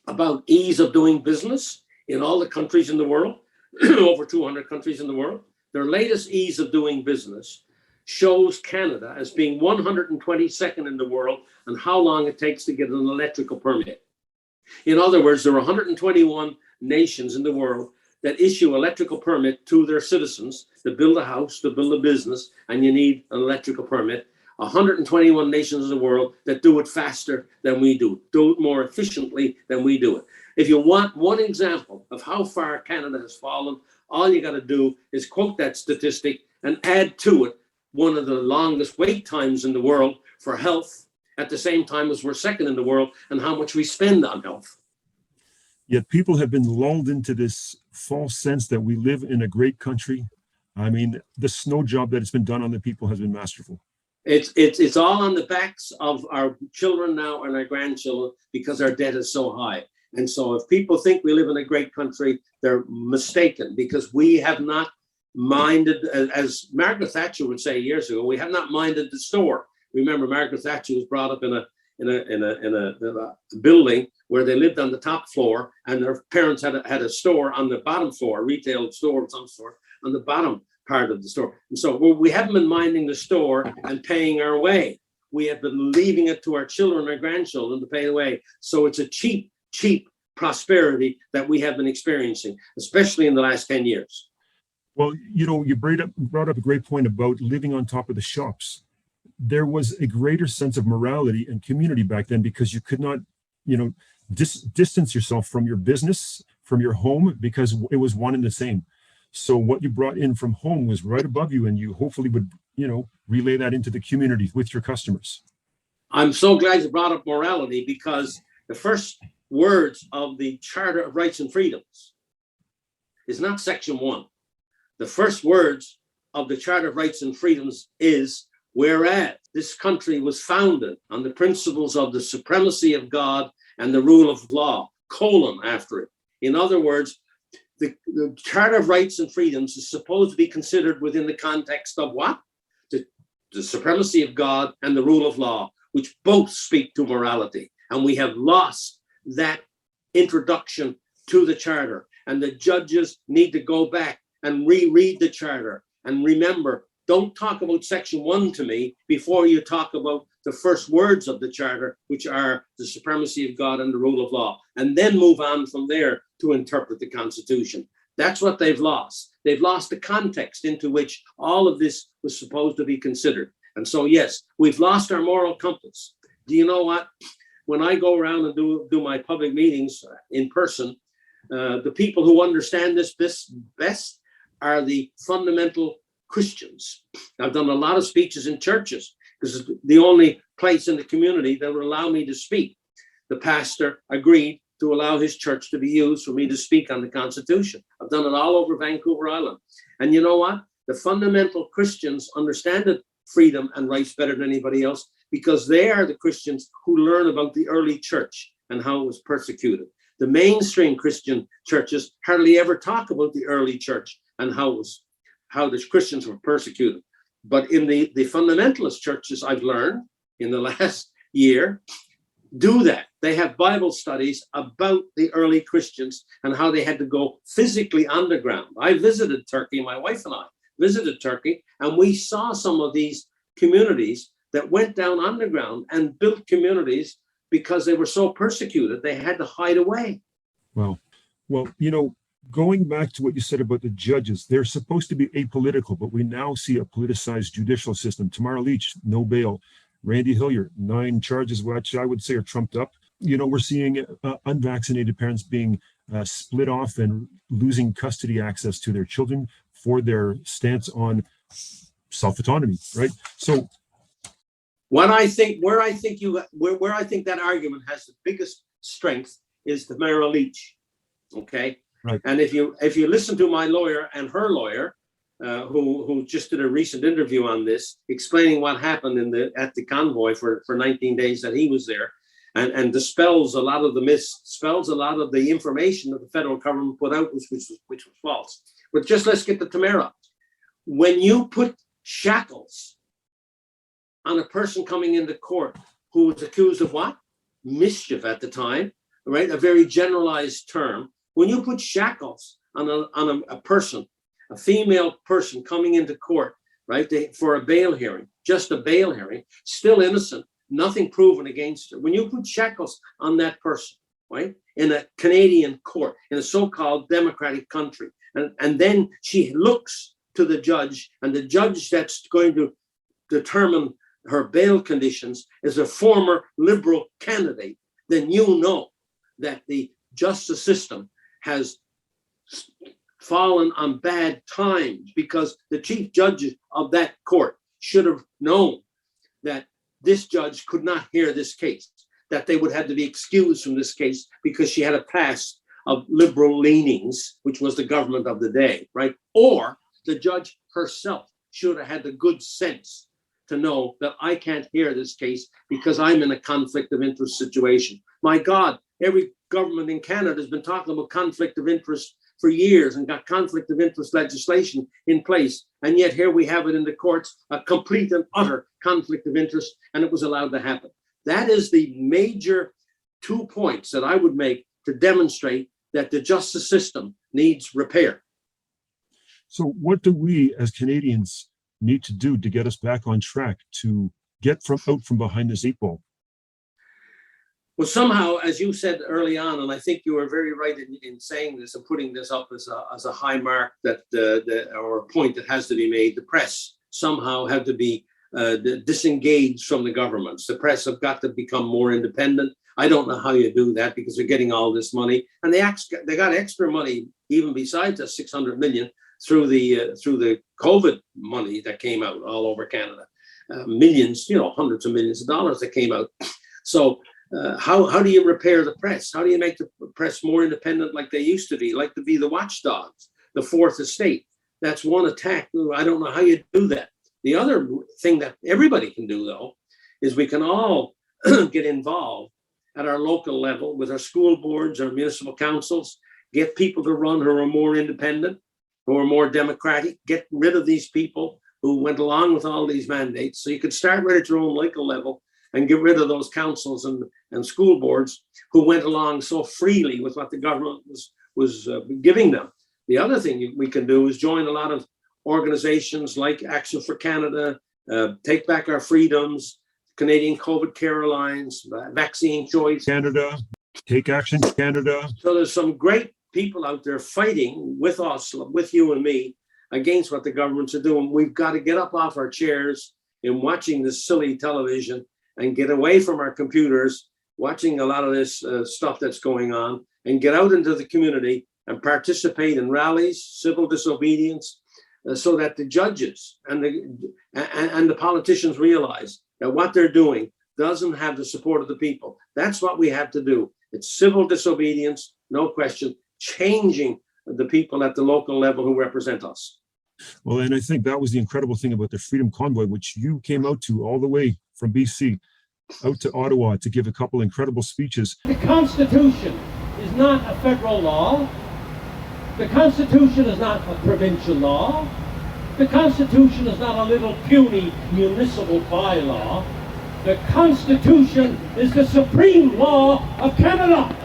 about ease of doing business in all the countries in the world, over 200 countries in the world. Their latest ease of doing business shows Canada as being 122nd in the world on how long it takes to get an electrical permit. In other words, there are 121 nations in the world that issue electrical permit to their citizens to build a house, to build a business, and you need an electrical permit. 121 nations in the world that do it faster than we do it more efficiently than we do it. If you want one example of how far Canada has fallen, all you got to do is quote that statistic and add to it one of the longest wait times in the world for health, at the same time as we're second in the world, and how much we spend on health. Yet people have been lulled into this false sense that we live in a great country. I mean, the snow job that has been done on the people has been masterful. It's all on the backs of our children now and our grandchildren, because our debt is so high. And so if people think we live in a great country, they're mistaken, because we have not minded, as Margaret Thatcher would say years ago, we have not minded the store. Remember, Margaret Thatcher was brought up in a building where they lived on the top floor, and their parents had a store on the bottom floor, a retail store of some sort on the bottom part of the store. And so we haven't been minding the store and paying our way. We have been leaving it to our children and our grandchildren to pay the way. So it's a cheap prosperity that we have been experiencing, especially in the last 10 years. Well, you know, you brought up a great point about living on top of the shops. There was a greater sense of morality and community back then, because you could not, you know, distance yourself from your business, from your home, because it was one and the same. So what you brought in from home was right above you, and you hopefully would, you know, relay that into the community with your customers. I'm so glad you brought up morality, because the first words of the Charter of Rights and Freedoms is not Section 1. The first words of the Charter of Rights and Freedoms is, whereas this country was founded on the principles of the supremacy of God and the rule of law, after it. In other words, the Charter of Rights and Freedoms is supposed to be considered within the context of what? The supremacy of God and the rule of law, which both speak to morality. And we have lost that introduction to the Charter. And the judges need to go back and reread the Charter. And remember, don't talk about Section 1 to me before you talk about the first words of the Charter, which are the supremacy of God and the rule of law, and then move on from there to interpret the Constitution. That's what they've lost. They've lost the context into which all of this was supposed to be considered. And so, yes, we've lost our moral compass. Do you know what? When I go around and do my public meetings in person, the people who understand this best are the fundamental Christians. I've done a lot of speeches in churches, because it's the only place in the community that would allow me to speak. The pastor agreed to allow his church to be used for me to speak on the Constitution. I've done it all over Vancouver Island. And you know what? The fundamental Christians understand that freedom and rights better than anybody else, because they are the Christians who learn about the early church and how it was persecuted. The mainstream Christian churches hardly ever talk about the early church and how the Christians were persecuted. But in the fundamentalist churches, I've learned in the last year, do that. They have Bible studies about the early Christians and how they had to go physically underground. I visited Turkey, my wife and I visited Turkey, and we saw some of these communities that went down underground and built communities because they were so persecuted, they had to hide away. Well, going back to what you said about the judges, they're supposed to be apolitical, but we now see a politicized judicial system. Tamara Lich, no bail. Randy Hillier, 9 charges, which I would say are trumped up. We're seeing unvaccinated parents being split off and losing custody access to their children for their stance on self-autonomy, right? So where I think that argument has the biggest strength is the Tamara Lich. Okay. Right. And if you listen to my lawyer and her lawyer, who just did a recent interview on this, explaining what happened at the convoy for 19 days that he was there, and dispels a lot of the myths, dispels a lot of the information that the federal government put out, which was false. But just let's get to Tamara. When you put shackles on a person coming into court who was accused of what? Mischief at the time, right? A very generalized term. When you put shackles on a person, a female person coming into court, right, for a bail hearing, just a bail hearing, still innocent, nothing proven against her. When you put shackles on that person, right, in a Canadian court, in a so-called democratic country, and then she looks to the judge, and the judge that's going to determine her bail conditions is a former Liberal candidate, then you know that the justice system has fallen on bad times, because the chief judges of that court should have known that this judge could not hear this case, that they would have to be excused from this case because she had a past of liberal leanings, which was the government of the day, right? Or the judge herself should have had the good sense to know that I can't hear this case because I'm in a conflict of interest situation. My God, every government in Canada has been talking about conflict of interest for years and got conflict of interest legislation in place. And yet here we have it in the courts, a complete and utter conflict of interest, and it was allowed to happen. That is the major 2 points that I would make to demonstrate that the justice system needs repair. So what do we as Canadians need to do to get us back on track, to get out from behind this 8 ball? Well, somehow, as you said early on, and I think you were very right in saying this and putting this up as a high mark that or a point that has to be made, the press somehow have to be disengaged from the governments. The press have got to become more independent. I don't know how you do that because they're getting all this money, and they got extra money even besides the 600 million through the COVID money that came out all over Canada, millions, hundreds of millions of dollars that came out. So how do you repair the press? How do you make the press more independent like they used to be the watchdogs, the fourth estate? That's one attack. I don't know how you do that. The other thing that everybody can do, though, is we can all get involved at our local level with our school boards, our municipal councils, get people to run who are more independent, who are more democratic, get rid of these people who went along with all these mandates. So you could start right at your own local level and get rid of those councils and school boards who went along so freely with what the government was giving them. The other thing we can do is join a lot of organizations like Action for Canada, Take Back Our Freedoms, Canadian COVID Care Alliance, Vaccine Choice Canada, Take Action Canada. So there's some great people out there fighting with us, with you and me, against what the governments are doing. We've got to get up off our chairs in watching this silly television and get away from our computers, watching a lot of this stuff that's going on, and get out into the community and participate in rallies, civil disobedience, so that the judges and the politicians realize that what they're doing doesn't have the support of the people. That's what we have to do. It's civil disobedience, no question, changing the people at the local level who represent us. Well, and I think that was the incredible thing about the Freedom Convoy, which you came out to all the way from BC out to Ottawa to give a couple incredible speeches. The Constitution is not a federal law. The Constitution is not a provincial law. The Constitution is not a little puny municipal bylaw. The Constitution is the supreme law of Canada.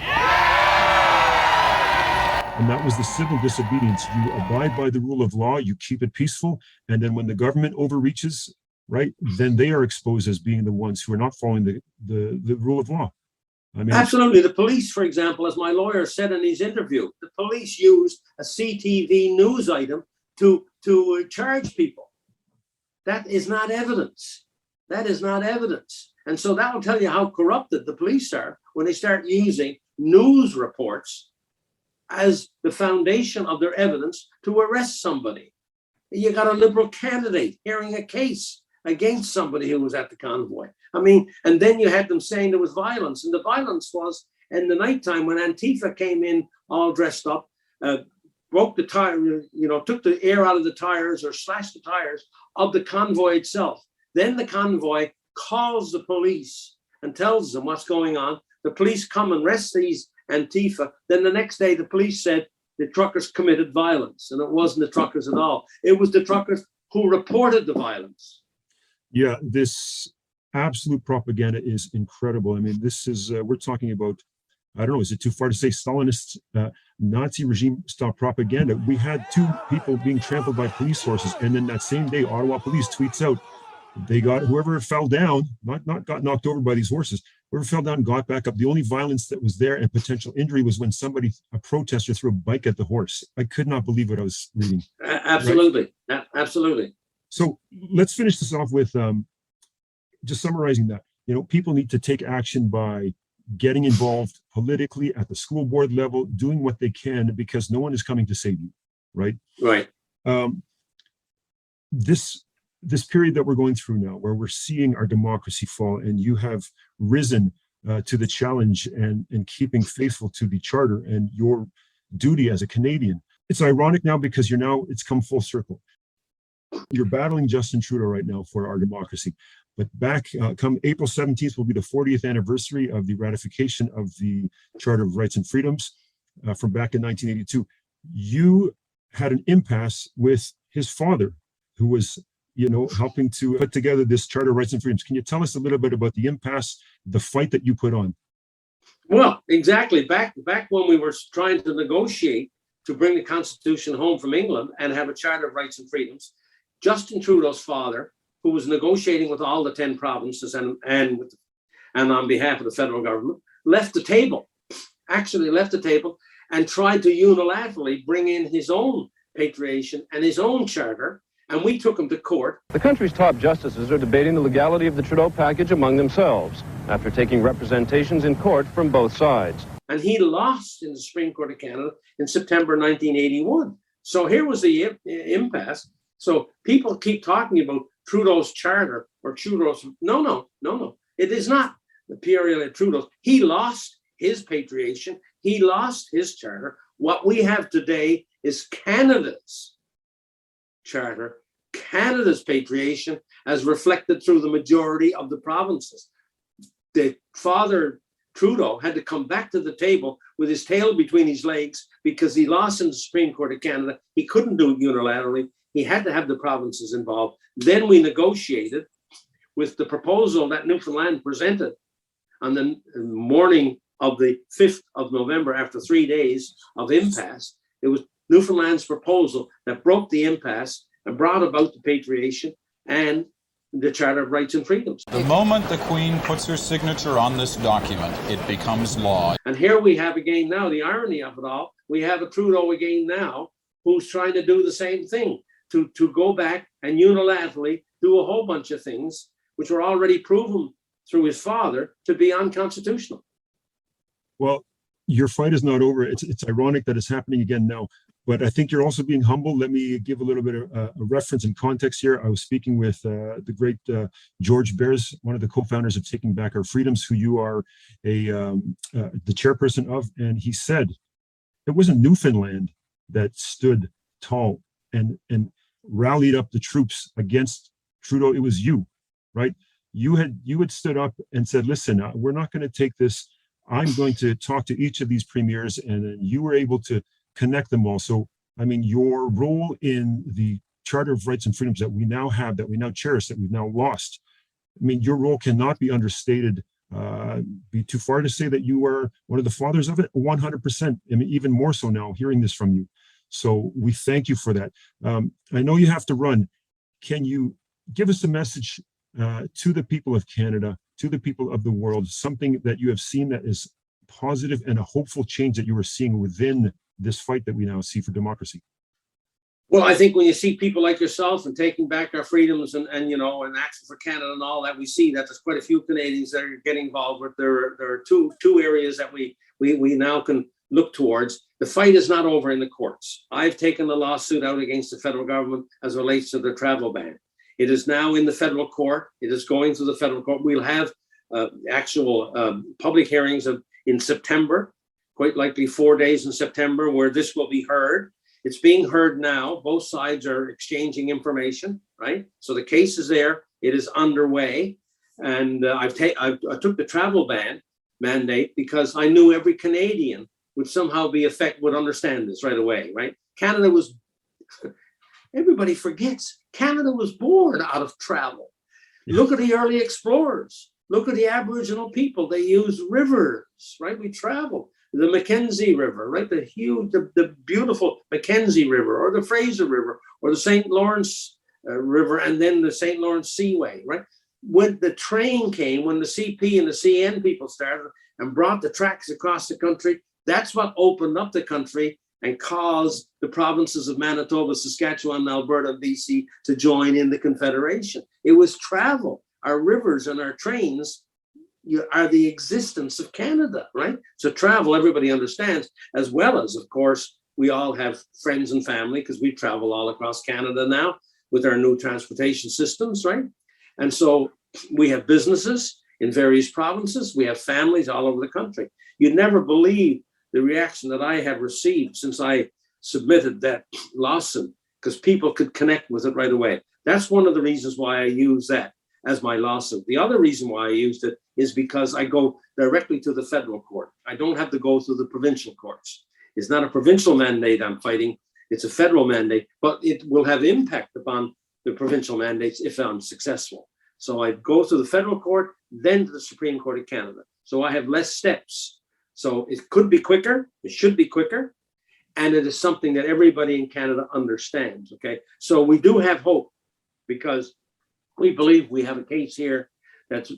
And that was the civil disobedience. You abide by the rule of law, you keep it peaceful, and then when the government overreaches, right, then they are exposed as being the ones who are not following the rule of law. I mean, absolutely. The police, for example, as my lawyer said in his interview, the police used a CTV news item to charge people. That is not evidence. That is not evidence. And so that will tell you how corrupted the police are when they start using news reports as the foundation of their evidence to arrest somebody. You got a Liberal candidate hearing a case against somebody who was at the convoy. I mean, and then you had them saying there was violence, and the violence was in the nighttime when Antifa came in all dressed up, broke the tire, took the air out of the tires or slashed the tires of the convoy itself. Then the convoy calls the police and tells them what's going on. The police come and arrest these Antifa. Then the next day, the police said the truckers committed violence, and it wasn't the truckers at all. It was the truckers who reported the violence. Yeah, this absolute propaganda is incredible. I mean, this is, we're talking about, I don't know, is it too far to say Stalinist Nazi regime style propaganda? We had 2 people being trampled by police horses, and then that same day, Ottawa police tweets out, they got whoever fell down, not got knocked over by these horses, whoever fell down got back up. The only violence that was there and potential injury was when a protester threw a bike at the horse. I could not believe what I was reading. Absolutely. Right? Absolutely. So let's finish this off with just summarizing that. People need to take action by getting involved politically at the school board level, doing what they can, because no one is coming to save you, right? Right. This period that we're going through now, where we're seeing our democracy fall, and you have risen to the challenge and keeping faithful to the charter and your duty as a Canadian. It's ironic now because it's come full circle. You're battling Justin Trudeau right now for our democracy. But back come April 17th will be the 40th anniversary of the ratification of the Charter of Rights and Freedoms from back in 1982. You had an impasse with his father, who was helping to put together this Charter of Rights and Freedoms. Can you tell us a little bit about the impasse, the fight that you put on? Well, exactly. Back when we were trying to negotiate to bring the Constitution home from England and have a Charter of Rights and Freedoms, Justin Trudeau's father, who was negotiating with all the 10 provinces and on behalf of the federal government, left the table and tried to unilaterally bring in his own patriation and his own charter, and we took him to court. The country's top justices are debating the legality of the Trudeau package among themselves after taking representations in court from both sides. And he lost in the Supreme Court of Canada in September 1981. So here was the impasse. So people keep talking about Trudeau's charter or Trudeau's. No. It is not the Pierre Trudeau's. He lost his patriation. He lost his charter. What we have today is Canada's charter, Canada's patriation, as reflected through the majority of the provinces. The father Trudeau had to come back to the table with his tail between his legs because he lost in the Supreme Court of Canada. He couldn't do it unilaterally. He had to have the provinces involved. Then we negotiated with the proposal that Newfoundland presented on the morning of the 5th of November, after 3 days of impasse. It was Newfoundland's proposal that broke the impasse and brought about the patriation and the Charter of Rights and Freedoms. The moment the Queen puts her signature on this document, it becomes law. And here we have again now, the irony of it all, we have a Trudeau again now who's trying to do the same thing, to go back and unilaterally do a whole bunch of things which were already proven through his father to be unconstitutional. Well, your fight is not over. It's ironic that it's happening again now, but I think you're also being humble. Let me give a little bit of a reference and context here. I was speaking with the great George Bears, one of the co-founders of Taking Back Our Freedoms, who you are the chairperson of, and he said it wasn't Newfoundland that stood tall and rallied up the troops against Trudeau. It was you, right? You had stood up and said, listen, we're not going to take this. I'm going to talk to each of these premiers, and then you were able to connect them all. So, I mean, your role in the Charter of Rights and Freedoms that we now have, that we now cherish, that we've now lost, I mean, your role cannot be understated. Be too far to say that you are one of the fathers of it. 100%. I mean, even more so now, hearing this from you. So we thank you for that. I know you have to run. Can you give us a message to the people of Canada, to the people of the world, something that you have seen that is positive and a hopeful change that you are seeing within this fight that we now see for democracy? Well, I think when you see people like yourself and taking back our freedoms and you know, and Action for Canada and all that, we see that there's quite a few Canadians that are getting involved with. There are two areas that we now can look towards. The fight is not over in the courts. I've taken the lawsuit out against the federal government as it relates to the travel ban. It is now in the federal court. It is going to the federal court. We'll have actual public hearings in September, quite likely 4 days in September, where this will be heard. It's being heard now. Both sides are exchanging information, right? So the case is there. It is underway. And I took the travel ban mandate because I knew every Canadian would somehow would understand this right away, right? Canada was, everybody forgets, Canada was born out of travel. Look at the early explorers. Look at the Aboriginal people. They used rivers, right? We traveled. The Mackenzie River, right? The huge, the beautiful Mackenzie River, or the Fraser River, or the St. Lawrence River, and then the St. Lawrence Seaway, right? When the train came, when the CP and the CN people started and brought the tracks across the country, that's what opened up the country and caused the provinces of Manitoba, Saskatchewan, Alberta, and BC to join in the Confederation. It was travel. Our rivers and our trains are the existence of Canada, right? So travel, everybody understands, as well as, of course, we all have friends and family because we travel all across Canada now with our new transportation systems, right? And so we have businesses in various provinces. We have families all over the country. You'd never believe the reaction that I have received since I submitted that lawsuit, because people could connect with it right away. That's one of the reasons why I use that as my lawsuit. The other reason why I used it is because I go directly to the federal court. I don't have to go through the provincial courts. It's not a provincial mandate I'm fighting, it's a federal mandate, but it will have impact upon the provincial mandates if I'm successful. So I go to the federal court, then to the Supreme Court of Canada. So I have less steps. So it could be quicker, it should be quicker, and it is something that everybody in Canada understands, okay? So we do have hope because we believe we have a case here that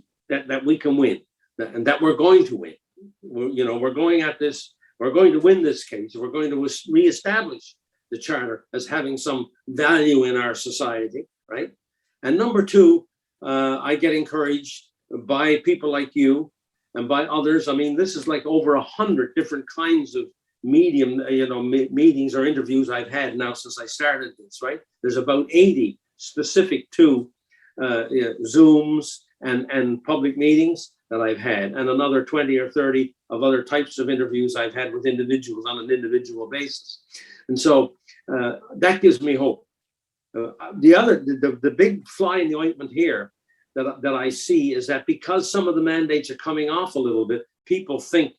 we can win, and that we're going to win. We're going at this. We're going to win this case. We're going to reestablish the charter as having some value in our society, right? And number two, I get encouraged by people like you and by others. I mean, this is like over 100 different kinds of meetings or interviews I've had now since I started this, right? There's about 80 specific to Zooms and public meetings that I've had, and another 20 or 30 of other types of interviews I've had with individuals on an individual basis. And so that gives me hope. The big fly in the ointment here that I see is that because some of the mandates are coming off a little bit, people think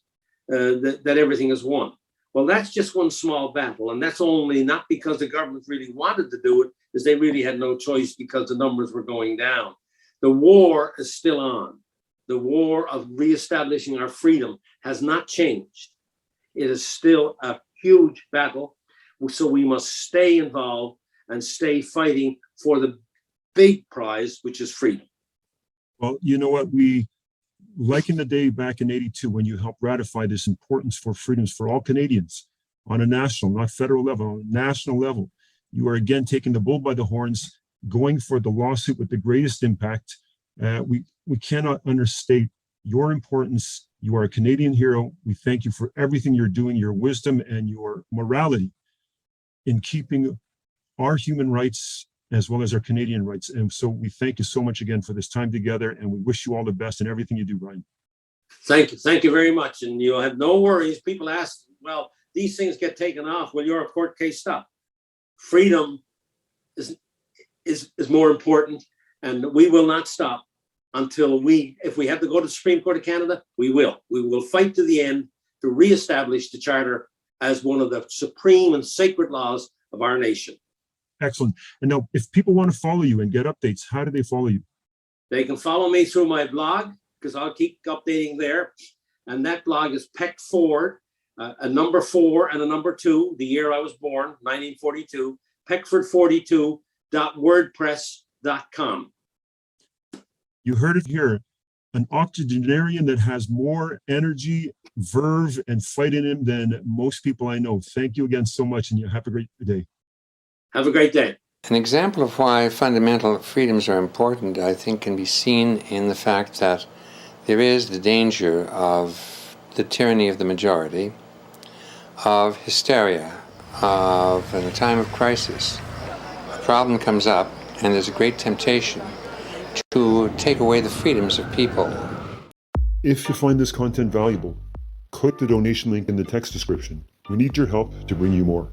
that everything is won. Well, that's just one small battle, and that's only not because the government really wanted to do it, is they really had no choice because the numbers were going down. The war is still on. The war of reestablishing our freedom has not changed. It is still a huge battle. So we must stay involved and stay fighting for the big prize, which is freedom. Well, you know what? We, like in the day back in '82, when you helped ratify this importance for freedoms for all Canadians on a national, not federal level, on a national level, you are again taking the bull by the horns, going for the lawsuit with the greatest impact. We cannot understate your importance. You are a Canadian hero. We thank you for everything you're doing, your wisdom and your morality in keeping our human rights as well as our Canadian rights. And so we thank you so much again for this time together, and we wish you all the best in everything you do, Brian. Thank you. Thank you very much. And you'll have no worries. People ask, well, these things get taken off. Will your court case stop? Freedom is more important, and we will not stop until if we have to go to the Supreme Court of Canada, we will. We will fight to the end to reestablish the Charter as one of the supreme and sacred laws of our nation. Excellent. And now, if people want to follow you and get updates, how do they follow you? They can follow me through my blog because I'll keep updating there. And that blog is Peckford, a number 4 and a number 2, the year I was born, 1942, peckford42.wordpress.com. You heard it here. An octogenarian that has more energy, verve, and fight in him than most people I know. Thank you again so much, and you have a great day. Have a great day. An example of why fundamental freedoms are important, I think, can be seen in the fact that there is the danger of the tyranny of the majority, of hysteria, of in a time of crisis, a problem comes up and there's a great temptation to take away the freedoms of people. If you find this content valuable, click the donation link in the text description. We need your help to bring you more.